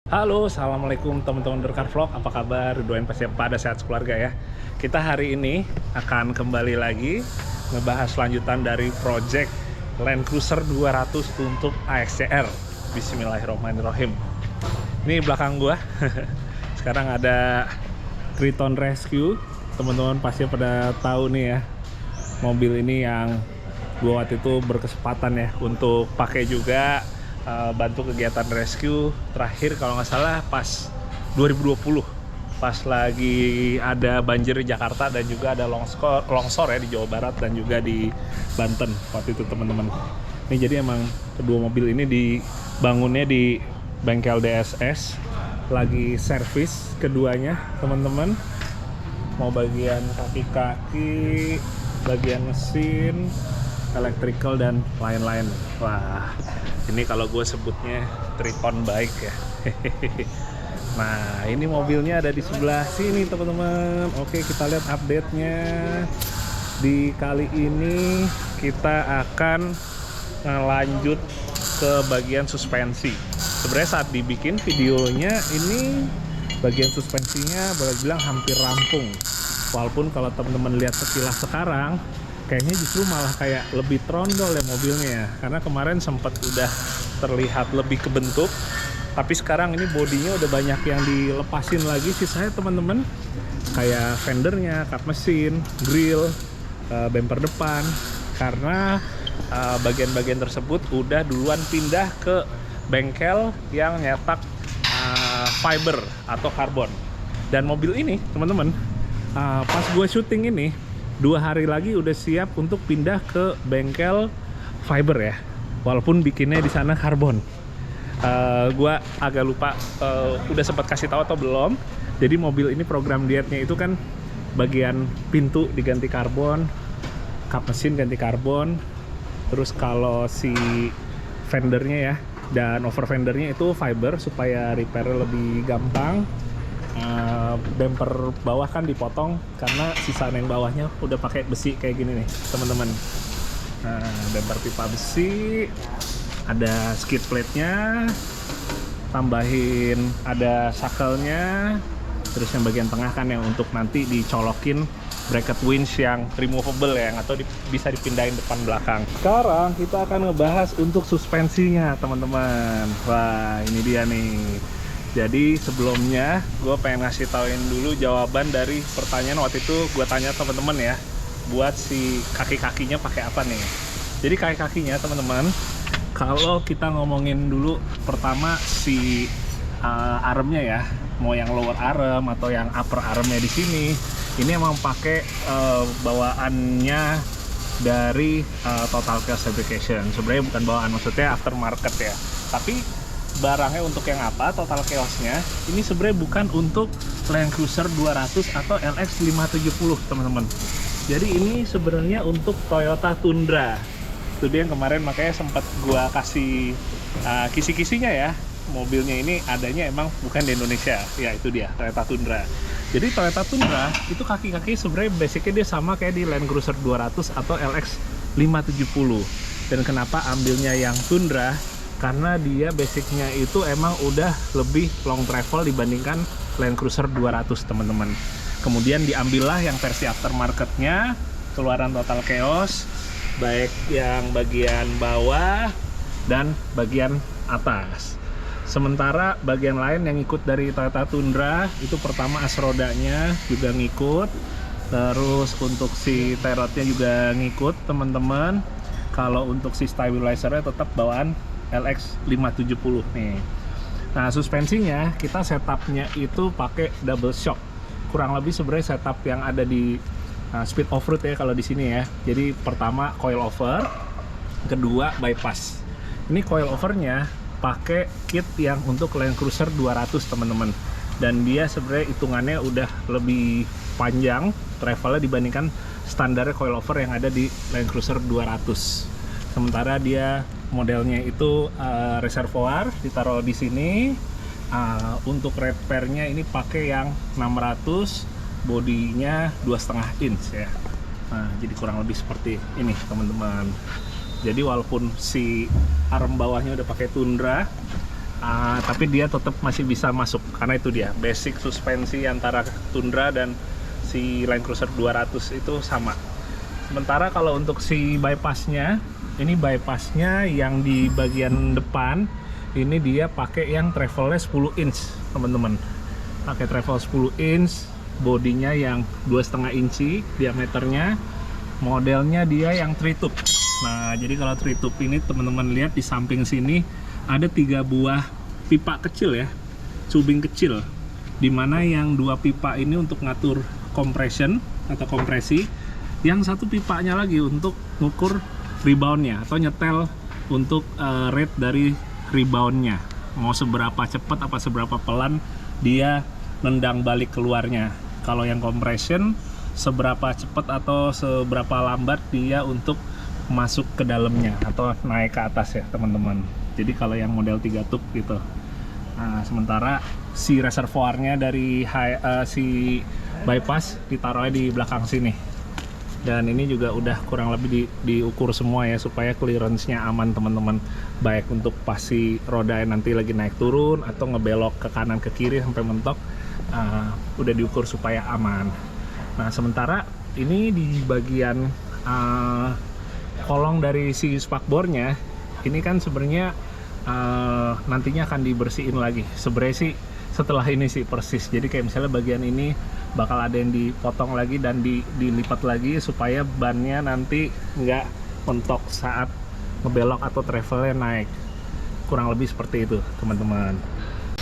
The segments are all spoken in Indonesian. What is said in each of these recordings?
Halo, assalamualaikum teman-teman Derkar Vlog. Apa kabar? Doain pasti pada sehat sekeluarga ya. Kita hari ini akan kembali lagi ngebahas lanjutan dari project Land Cruiser 200 untuk AXCR. Bismillahirrahmanirrahim. Ini belakang gua. Sekarang ada Triton Rescue. Teman-teman pasti pada tahu nih ya. Mobil ini yang gua waktu itu berkesempatan ya untuk pakai juga. Bantu kegiatan rescue terakhir kalau nggak salah pas 2020 pas lagi ada banjir di Jakarta dan juga ada longsor ya di Jawa Barat dan juga di Banten waktu itu teman-teman. Ini jadi emang kedua mobil ini dibangunnya di bengkel DSS, lagi servis keduanya teman-teman, mau bagian kaki-kaki, bagian mesin, electrical dan lain-lain. Wah, ini kalau gue sebutnya Triton baik ya. Nah, ini mobilnya ada di sebelah sini teman-teman. Oke, kita lihat update-nya. Di kali ini kita akan lanjut ke bagian suspensi. Sebenarnya saat dibikin videonya ini bagian suspensinya boleh bilang hampir rampung. Walaupun kalau teman-teman lihat sekilas sekarang, kayaknya justru malah kayak lebih trondol ya mobilnya ya. Karena kemarin sempat udah terlihat lebih kebentuk, tapi sekarang ini bodinya udah banyak yang dilepasin lagi sisanya teman-teman. Kayak fendernya, kap mesin, grill, bumper depan. Karena bagian-bagian tersebut udah duluan pindah ke bengkel yang nyetak fiber atau karbon. Dan mobil ini teman-teman, pas gue syuting ini 2 hari lagi udah siap untuk pindah ke bengkel fiber ya, walaupun bikinnya di sana karbon. Gua agak lupa udah sempat kasih tahu atau belum. Jadi mobil ini program dietnya itu kan bagian pintu diganti karbon, kap mesin ganti karbon, terus kalau si fendernya ya dan over fendernya itu fiber supaya repair lebih gampang. Bumper bawah kan dipotong karena sisaan yang bawahnya udah pakai besi kayak gini nih teman-teman. Bumper pipa besi, ada skid plate-nya, tambahin ada shackle-nya, terus yang bagian tengah kan yang untuk nanti dicolokin bracket winch yang removable ya, atau bisa dipindahin depan belakang. Sekarang kita akan ngebahas untuk suspensinya teman-teman. Wah, ini dia nih. Jadi sebelumnya gue pengen ngasih tauin dulu jawaban dari pertanyaan waktu itu gue tanya teman-teman ya, buat si kaki-kakinya pakai apa nih. Jadi kaki-kakinya teman-teman, kalau kita ngomongin dulu pertama si armnya ya, mau yang lower arm atau yang upper armnya di sini, ini emang pakai bawaannya dari Total Chaos Fabrication. Sebenarnya bukan bawaan, maksudnya aftermarket ya. Tapi barangnya untuk yang apa, Total Chaos-nya ini sebenarnya bukan untuk Land Cruiser 200 atau LX 570 teman-teman. Jadi ini sebenarnya untuk Toyota Tundra. Itu dia yang kemarin makanya sempat gua kasih kisi-kisinya ya. Mobilnya ini adanya emang bukan di Indonesia. Ya itu dia, Toyota Tundra. Jadi Toyota Tundra itu kaki-kaki sebenarnya basicnya dia sama kayak di Land Cruiser 200 atau LX 570. Dan kenapa ambilnya yang Tundra? Karena dia basicnya itu emang udah lebih long travel dibandingkan Land Cruiser 200 teman-teman. Kemudian diambillah yang versi aftermarketnya, keluaran Total Chaos, baik yang bagian bawah dan bagian atas. Sementara bagian lain yang ikut dari Toyota Tundra itu pertama as rodanya juga ngikut, terus untuk si tie-rodnya juga ngikut teman-teman. Kalau untuk si stabilizernya tetap bawaan LX 570 nih. Nah, suspensinya kita setupnya itu pakai double shock. Kurang lebih sebenarnya setup yang ada di Speed Off-Road ya kalau di sini ya. Jadi pertama coil over, kedua bypass. Ini coil overnya pakai kit yang untuk Land Cruiser 200 teman-teman. Dan dia sebenarnya hitungannya udah lebih panjang travelnya dibandingkan standarnya coil over yang ada di Land Cruiser 200. Sementara dia modelnya itu reservoir ditaruh di sini. Untuk repairnya ini pakai yang 600, bodinya 2,5 inch ya. Nah, jadi kurang lebih seperti ini teman-teman. Jadi walaupun si arm bawahnya udah pakai Tundra, Tapi dia tetap masih bisa masuk karena itu dia basic suspensi antara Tundra dan si Land Cruiser 200 itu sama. Sementara kalau untuk si bypassnya, ini bypassnya yang di bagian depan ini dia pakai yang travelnya 10 inch teman-teman, pakai travel 10 inch, bodinya yang 2,5 inci diameternya, modelnya dia yang 3 tube. Nah jadi kalau 3 tube ini teman-teman lihat di samping sini ada 3 buah pipa kecil ya, tubing kecil, dimana yang 2 pipa ini untuk ngatur compression atau kompresi, yang 1 pipanya lagi untuk ngukur reboundnya atau nyetel untuk rate dari reboundnya, mau seberapa cepat apa seberapa pelan dia nendang balik keluarnya. Kalau yang compression seberapa cepat atau seberapa lambat dia untuk masuk ke dalamnya atau naik ke atas ya teman-teman. Jadi kalau yang model 3 tube gitu. Nah, sementara si reservoirnya dari si bypass ditaruhnya di belakang sini. Dan ini juga udah kurang lebih diukur semua ya supaya clearance-nya aman teman-teman. Baik untuk pas si roda nanti lagi naik turun atau ngebelok ke kanan ke kiri sampai mentok, udah diukur supaya aman. Nah, sementara ini di bagian kolong dari si spakbornya ini kan sebenarnya nantinya akan dibersihin lagi. Sebenarnya sih setelah ini sih persis. Jadi kayak misalnya bagian ini bakal ada yang dipotong lagi dan dilipat lagi supaya bannya nanti nggak mentok saat ngebelok atau travelnya naik. Kurang lebih seperti itu teman-teman.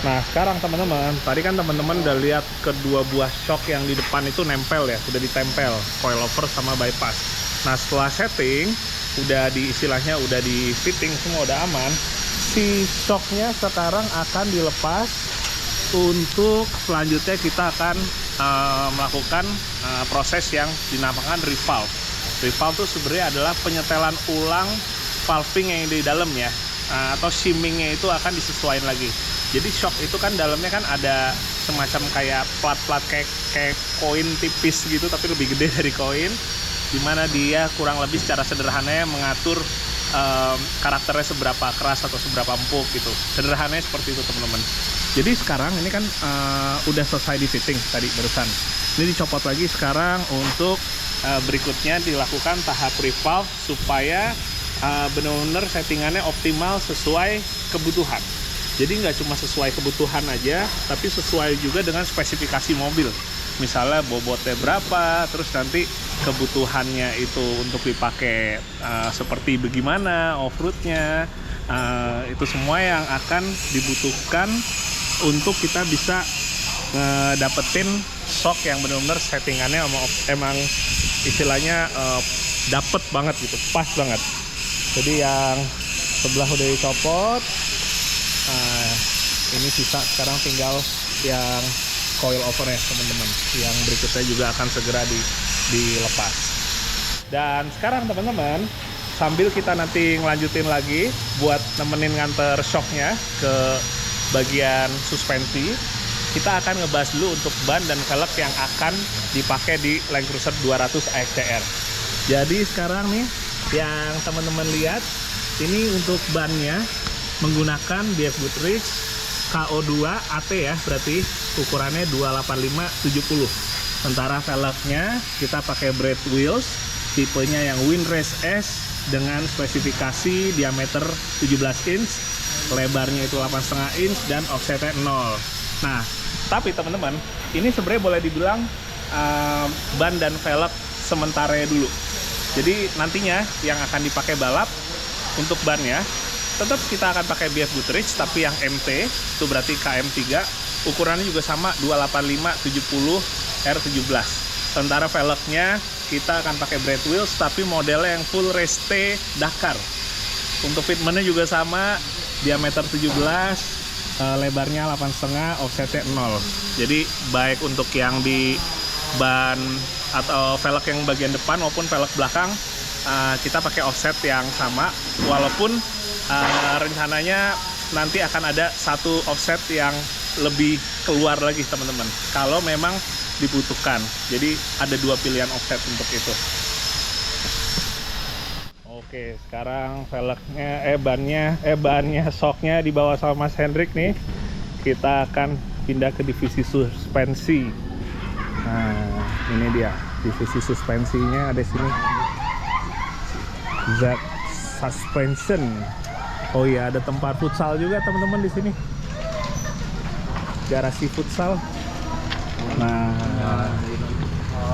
Nah sekarang teman-teman, tadi kan teman-teman udah lihat kedua buah shock yang di depan itu nempel ya, udah ditempel coilover sama bypass. Nah setelah setting, udah istilahnya udah di fitting semua, udah aman, si shocknya sekarang akan dilepas. Untuk selanjutnya kita akan melakukan proses yang dinamakan revalve. Revalve itu sebenarnya adalah penyetelan ulang valving yang di dalamnya, atau shimmingnya itu akan disesuaikan lagi. Jadi shock itu kan dalamnya kan ada semacam kayak plat-plat kayak koin tipis gitu, tapi lebih gede dari koin, dimana dia kurang lebih secara sederhananya mengatur karakternya seberapa keras atau seberapa empuk gitu. Sederhananya seperti itu teman-teman. Jadi sekarang ini kan udah selesai di fitting tadi barusan. Ini dicopot lagi sekarang untuk berikutnya dilakukan tahap revalve supaya benar-benar settingannya optimal sesuai kebutuhan. Jadi nggak cuma sesuai kebutuhan aja, tapi sesuai juga dengan spesifikasi mobil. Misalnya bobotnya berapa, terus nanti kebutuhannya itu untuk dipakai seperti bagaimana, off-roadnya, itu semua yang akan dibutuhkan untuk kita bisa dapetin shock yang benar-benar settingannya emang istilahnya dapet banget gitu, pas banget. Jadi yang sebelah udah dicopot, ini sisa sekarang tinggal yang coil overnya teman-teman, yang berikutnya juga akan segera dilepas. Dan sekarang teman-teman, sambil kita nanti ngelanjutin lagi buat nemenin nganter shocknya ke bagian suspensi, kita akan ngebahas dulu untuk ban dan velg yang akan dipakai di Land Cruiser 200 AXTR. Jadi sekarang nih yang teman-teman lihat, ini untuk bannya menggunakan BF Goodrich KO2 AT ya, berarti ukurannya 285/70. Sementara velgnya kita pakai Brad Wheels, tipenya yang Windrace S dengan spesifikasi diameter 17 inch, lebarnya itu 8,5 inch dan offsetnya 0. Nah, tapi teman-teman, ini sebenarnya boleh dibilang ban dan velg sementara dulu. Jadi nantinya yang akan dipakai balap untuk bannya tetap kita akan pakai BF Goodrich, tapi yang MT itu berarti KM3, ukurannya juga sama 285/70 R17. Sementara velgnya kita akan pakai Brad Wheels, tapi modelnya yang full race T Dakar. Untuk fitmentnya juga sama, diameter 17, lebarnya 8,5, offsetnya 0. Jadi baik untuk yang di ban atau velg yang bagian depan maupun velg belakang, kita pakai offset yang sama, walaupun rencananya nanti akan ada satu offset yang lebih keluar lagi teman-teman, kalau memang dibutuhkan. Jadi ada 2 pilihan offset untuk itu. Oke, sekarang bannya shocknya dibawa sama Mas Hendrik nih. Kita akan pindah ke divisi suspensi. Nah, ini dia divisi suspensinya ada sini. Z Suspension. Oh iya, ada tempat futsal juga teman-teman di sini. Garasi futsal. Nah,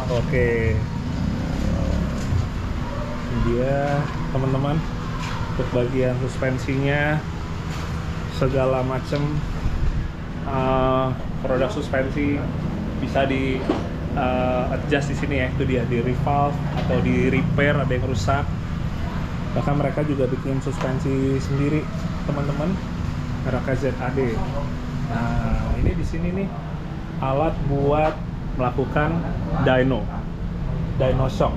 oke. Ini dia teman-teman untuk bagian suspensinya, segala macam produk suspensi bisa di adjust di sini ya. Itu dia, di revalve atau di repair, ada yang rusak. Bahkan mereka juga bikin suspensi sendiri teman-teman, merek ZAD. Nah, ini di sini nih alat buat melakukan dyno shock.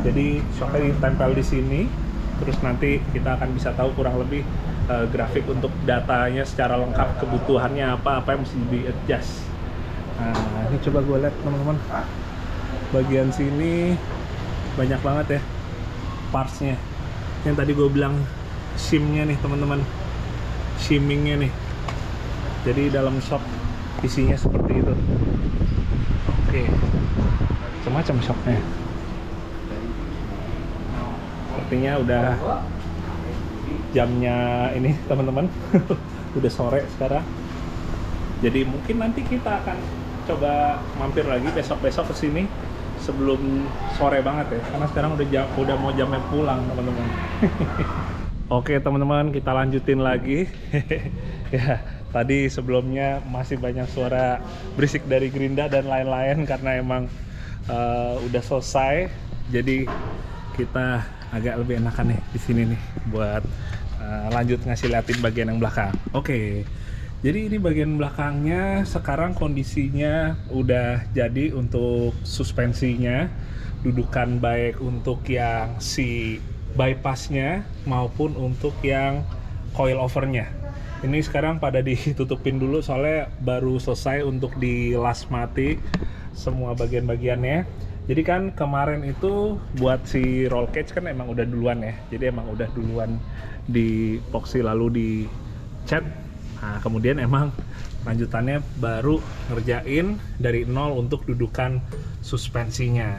Jadi shocknya ditempel di sini, terus nanti kita akan bisa tahu kurang lebih grafik untuk datanya secara lengkap, kebutuhannya apa yang mesti di adjust. Nah, ini coba gue lihat teman-teman, bagian sini banyak banget ya partsnya. Yang tadi gue bilang shimnya nih teman-teman, shimmingnya nih. Jadi dalam shock isinya seperti itu. Oke, macam-macam shocknya. Sepertinya udah jamnya ini teman-teman. Udah sore sekarang. Jadi mungkin nanti kita akan coba mampir lagi besok-besok ke sini sebelum sore banget ya. Karena sekarang udah mau jamnya pulang teman-teman. Oke teman-teman, kita lanjutin lagi. Ya, tadi sebelumnya masih banyak suara berisik dari gerinda dan lain-lain karena emang udah selesai. Jadi kita agak lebih enakan nih di sini nih buat lanjut ngasih liatin bagian yang belakang. Oke. Jadi ini bagian belakangnya sekarang kondisinya udah jadi untuk suspensinya, dudukan baik untuk yang si bypassnya maupun untuk yang coil overnya. Ini sekarang pada ditutupin dulu soalnya baru selesai untuk dilas mati semua bagian-bagiannya. Jadi kan kemarin itu buat si roll cage kan emang udah duluan ya. Jadi emang udah duluan di epoxy lalu di cat. Nah, kemudian emang lanjutannya baru ngerjain dari nol untuk dudukan suspensinya.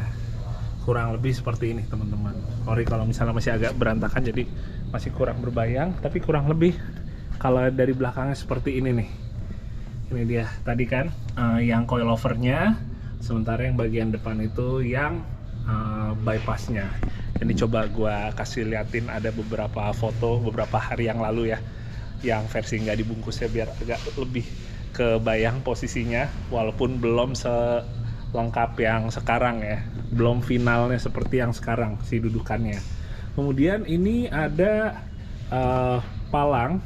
Kurang lebih seperti ini teman-teman. Sorry kalau misalnya masih agak berantakan, jadi masih kurang berbayang, tapi kurang lebih kalau dari belakangnya seperti ini nih. Ini dia tadi kan yang coilovernya, sementara yang bagian depan itu yang bypassnya. Ini coba gua kasih liatin, ada beberapa foto beberapa hari yang lalu ya, yang versi nggak dibungkusnya biar agak lebih kebayang posisinya, walaupun belum selengkap yang sekarang ya, belum finalnya seperti yang sekarang si dudukannya. Kemudian ini ada palang,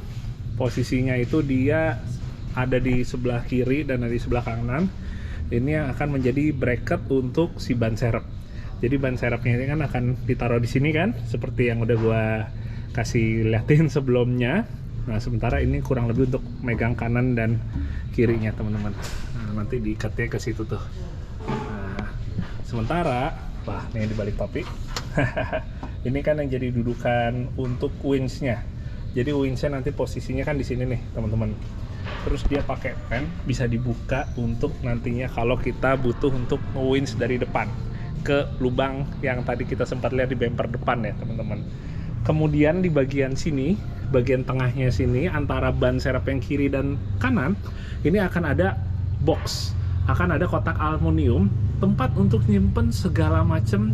posisinya itu dia ada di sebelah kiri dan ada di sebelah kanan. Ini yang akan menjadi bracket untuk si ban serep. Jadi ban serepnya ini kan akan ditaruh di sini kan, seperti yang udah gua kasih liatin sebelumnya. Nah, sementara ini kurang lebih untuk megang kanan dan kirinya teman-teman. Nah, nanti diikatnya ke situ tuh. Nah, sementara, wah ini di balik topi. Ini kan yang jadi dudukan untuk winch-nya. Jadi winch-nya nanti posisinya kan di sini nih teman-teman. Terus dia pakai pen, bisa dibuka untuk nantinya kalau kita butuh untuk winch dari depan ke lubang yang tadi kita sempat lihat di bumper depan ya teman-teman. Kemudian di bagian sini, bagian tengahnya sini antara ban serep yang kiri dan kanan, ini akan ada box, akan ada kotak aluminium, tempat untuk nyimpen segala macam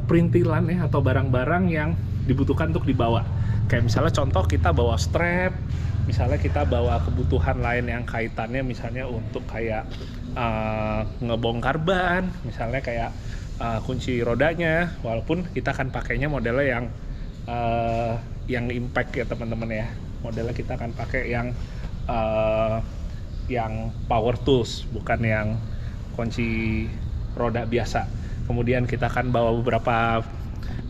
perintilan ya atau barang-barang yang dibutuhkan untuk dibawa. Kayak misalnya contoh kita bawa strap, misalnya kita bawa kebutuhan lain yang kaitannya misalnya untuk kayak ngebongkar ban, misalnya kayak kunci rodanya, walaupun kita akan pakainya modelnya yang impact ya teman-teman ya. Modelnya kita akan pakai yang power tools, bukan yang kunci roda biasa. Kemudian kita akan bawa beberapa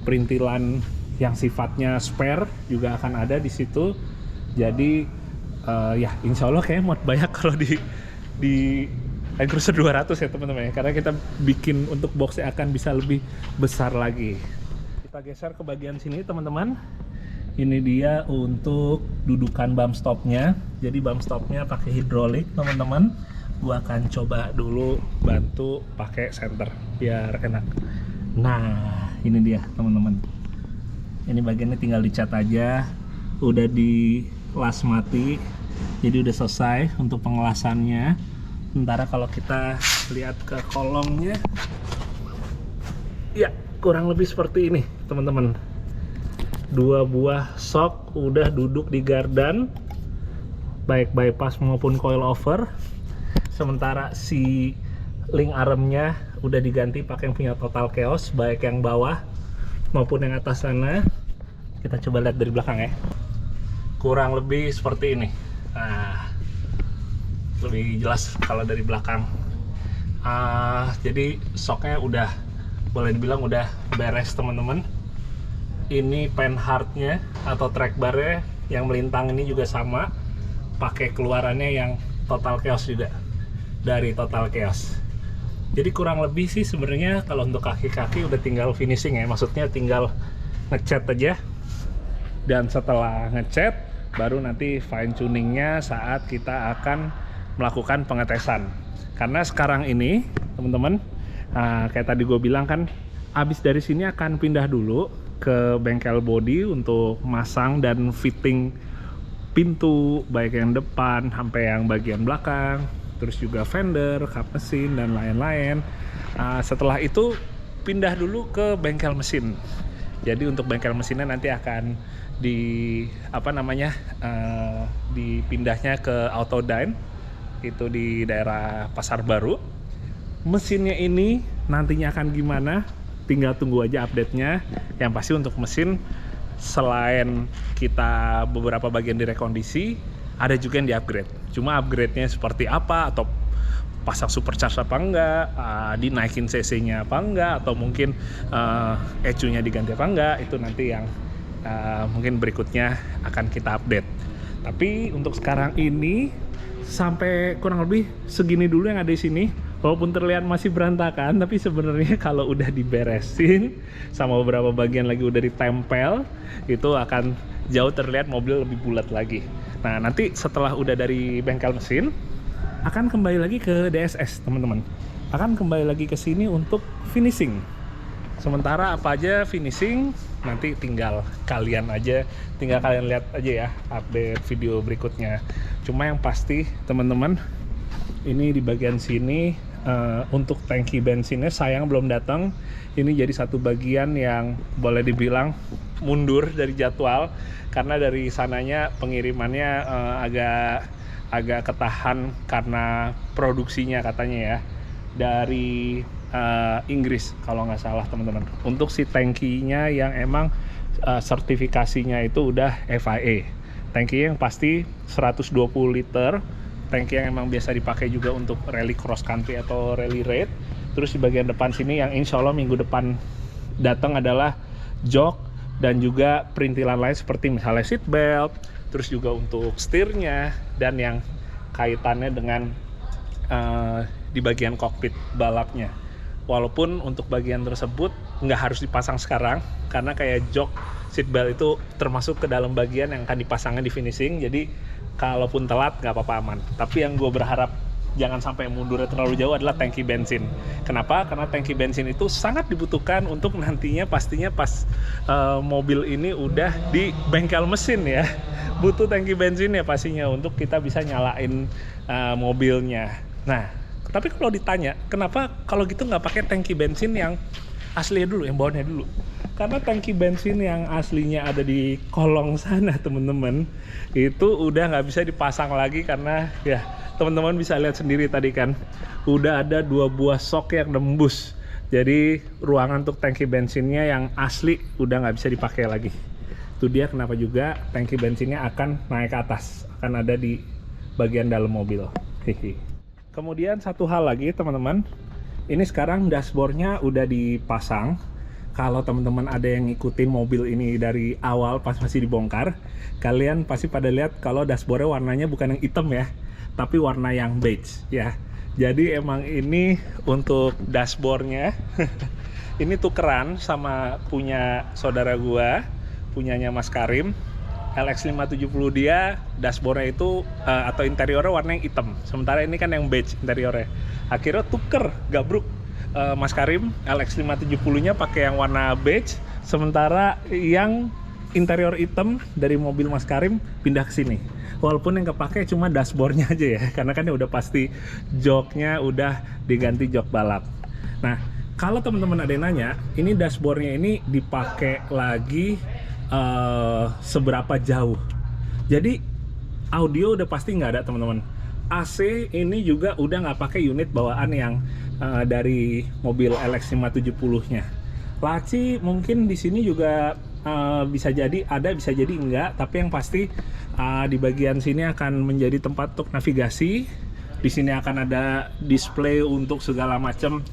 perintilan yang sifatnya spare juga akan ada di situ. Jadi ya insya Allah kayaknya muat banyak kalau di Land Cruiser 200 ya teman-teman ya, karena kita bikin untuk boxnya akan bisa lebih besar lagi. kita geser ke bagian sini teman-teman. Ini dia untuk dudukan bump stopnya. Jadi bump stopnya pakai hidrolik teman-teman. Gua akan coba dulu bantu pakai senter biar enak. Nah, ini dia teman-teman. Ini bagiannya tinggal dicat aja. Udah di las mati. Jadi udah selesai untuk pengelasannya. Sementara kalau kita lihat ke kolongnya, ya kurang lebih seperti ini teman-teman. 2 buah shock udah duduk di gardan, baik bypass maupun coil over. Sementara si link armnya udah diganti pakai yang punya Total Chaos, baik yang bawah maupun yang atas sana. Kita coba lihat dari belakang ya. Kurang lebih seperti ini. Nah, lebih jelas kalau dari belakang. Jadi shocknya udah boleh dibilang udah beres teman-teman. Ini panhardnya atau track barnya yang melintang ini juga sama, pakai keluarannya yang Total Chaos juga, dari Total Chaos. Jadi kurang lebih sih sebenarnya kalau untuk kaki-kaki udah tinggal finishing ya, maksudnya tinggal ngecat aja. Dan setelah ngecat baru nanti fine tuningnya saat kita akan melakukan pengetesan. Karena sekarang ini teman-teman, kayak tadi gue bilang kan, abis dari sini akan pindah dulu ke bengkel body untuk masang dan fitting pintu, baik yang depan sampai yang bagian belakang, terus juga fender, kap mesin dan lain-lain. Setelah itu pindah dulu ke bengkel mesin. Jadi untuk bengkel mesinnya nanti akan dipindahnya ke Autodyne, itu di daerah Pasar Baru. Mesinnya ini nantinya akan gimana? Tinggal tunggu aja update-nya. Yang pasti untuk mesin, selain kita beberapa bagian direkondisi, ada juga yang di-upgrade. Cuma upgrade-nya seperti apa, atau pasang supercharge apa enggak, dinaikin cc-nya apa enggak, atau mungkin ECU-nya diganti apa enggak, itu nanti yang mungkin berikutnya akan kita update. Tapi untuk sekarang ini sampai kurang lebih segini dulu yang ada di sini. Walaupun terlihat masih berantakan, tapi sebenarnya kalau udah diberesin sama beberapa bagian lagi udah ditempel, itu akan jauh terlihat mobil lebih bulat lagi. Nah, nanti setelah udah dari bengkel mesin, akan kembali lagi ke DSS teman-teman. Akan kembali lagi ke sini untuk finishing. Sementara apa aja finishing, nanti tinggal kalian lihat aja ya update video berikutnya. Cuma yang pasti teman-teman, ini di bagian sini untuk tangki bensinnya sayang belum datang. Ini jadi satu bagian yang boleh dibilang mundur dari jadwal, karena dari sananya pengirimannya agak ketahan karena produksinya katanya ya dari Inggris kalau nggak salah teman-teman. Untuk si tangkinya yang emang sertifikasinya itu udah FIA. Tangki yang pasti 120 liter. Tangki yang emang biasa dipakai juga untuk rally cross country atau rally raid. Terus di bagian depan sini yang insya Allah minggu depan datang adalah jok dan juga perintilan lain seperti misalnya seat belt, terus juga untuk setirnya dan yang kaitannya dengan di bagian kokpit balapnya. Walaupun untuk bagian tersebut nggak harus dipasang sekarang, karena kayak jok seat belt itu termasuk ke dalam bagian yang akan dipasangnya di finishing. Jadi kalaupun telat nggak apa-apa, aman. Tapi yang gue berharap jangan sampai mundurnya terlalu jauh adalah tangki bensin. Kenapa? Karena tangki bensin itu sangat dibutuhkan untuk nantinya pastinya pas mobil ini udah di bengkel mesin ya. Butuh tangki bensin ya pastinya untuk kita bisa nyalain mobilnya. Nah, tapi kalau ditanya kenapa kalau gitu nggak pakai tangki bensin yang aslinya dulu, yang bawahnya dulu? Karena tangki bensin yang aslinya ada di kolong sana teman-teman, itu udah nggak bisa dipasang lagi karena ya teman-teman bisa lihat sendiri tadi kan, udah ada 2 buah shock yang nembus. Jadi ruangan untuk tangki bensinnya yang asli udah nggak bisa dipakai lagi. Itu dia kenapa juga tangki bensinnya akan naik ke atas, akan ada di bagian dalam mobil. Kemudian satu hal lagi teman-teman, ini sekarang dashboardnya udah dipasang. Kalau teman-teman ada yang ngikutin mobil ini dari awal pas masih dibongkar, kalian pasti pada lihat kalau dashboardnya warnanya bukan yang hitam ya, tapi warna yang beige ya. Jadi emang ini untuk dashboardnya ini tukeran sama punya saudara gua, punyanya Mas Karim. LX570 dia dashboardnya itu atau interiornya warna yang hitam, sementara ini kan yang beige interiornya. Akhirnya tuker, gabruk. Mas Karim LX570-nya pakai yang warna beige, sementara yang interior hitam dari mobil Mas Karim pindah ke sini. Walaupun yang kepake cuma dashboardnya aja ya, karena kan ya udah pasti joknya udah diganti jok balap. Nah, kalau teman-teman ada yang nanya, ini dashboardnya ini dipakai lagi seberapa jauh? Jadi audio udah pasti nggak ada teman-teman. AC ini juga udah nggak pakai unit bawaan yang dari mobil LX570-nya. Laci mungkin di sini juga bisa jadi ada, bisa jadi enggak. Tapi yang pasti di bagian sini akan menjadi tempat untuk navigasi. Di sini akan ada display untuk segala macam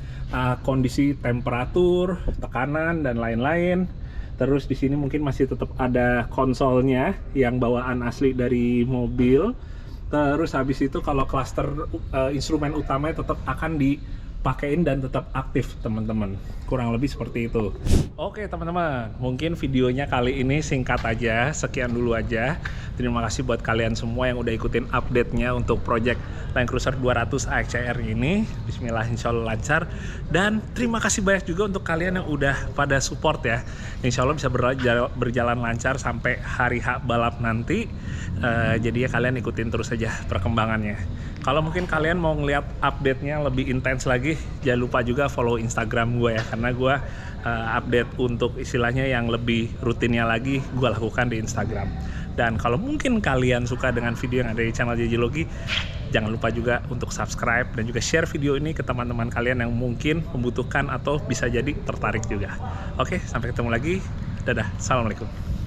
kondisi temperatur, tekanan dan lain-lain. Terus di sini mungkin masih tetap ada konsolnya yang bawaan asli dari mobil. Terus habis itu kalau klaster instrumen utamanya tetap akan dipakein dan tetap aktif teman-teman. Kurang lebih seperti itu. Oke teman-teman, mungkin videonya kali ini singkat aja, sekian dulu aja. Terima kasih buat kalian semua yang udah ikutin update-nya untuk project Land Cruiser 200 AXCR ini. Bismillah, insya Allah lancar. Dan terima kasih banyak juga untuk kalian yang udah pada support ya. Insya Allah bisa berjalan lancar sampai hari H balap nanti. Jadi ya kalian ikutin terus aja perkembangannya. Kalau mungkin kalian mau ngeliat update-nya lebih intens lagi, jangan lupa juga follow Instagram gue ya, karena gue update untuk istilahnya yang lebih rutinnya lagi gue lakukan di Instagram. Dan kalau mungkin kalian suka dengan video yang ada di channel JJ Logi, jangan lupa juga untuk subscribe dan juga share video ini ke teman-teman kalian yang mungkin membutuhkan atau bisa jadi tertarik juga. Oke, sampai ketemu lagi. Dadah, assalamualaikum.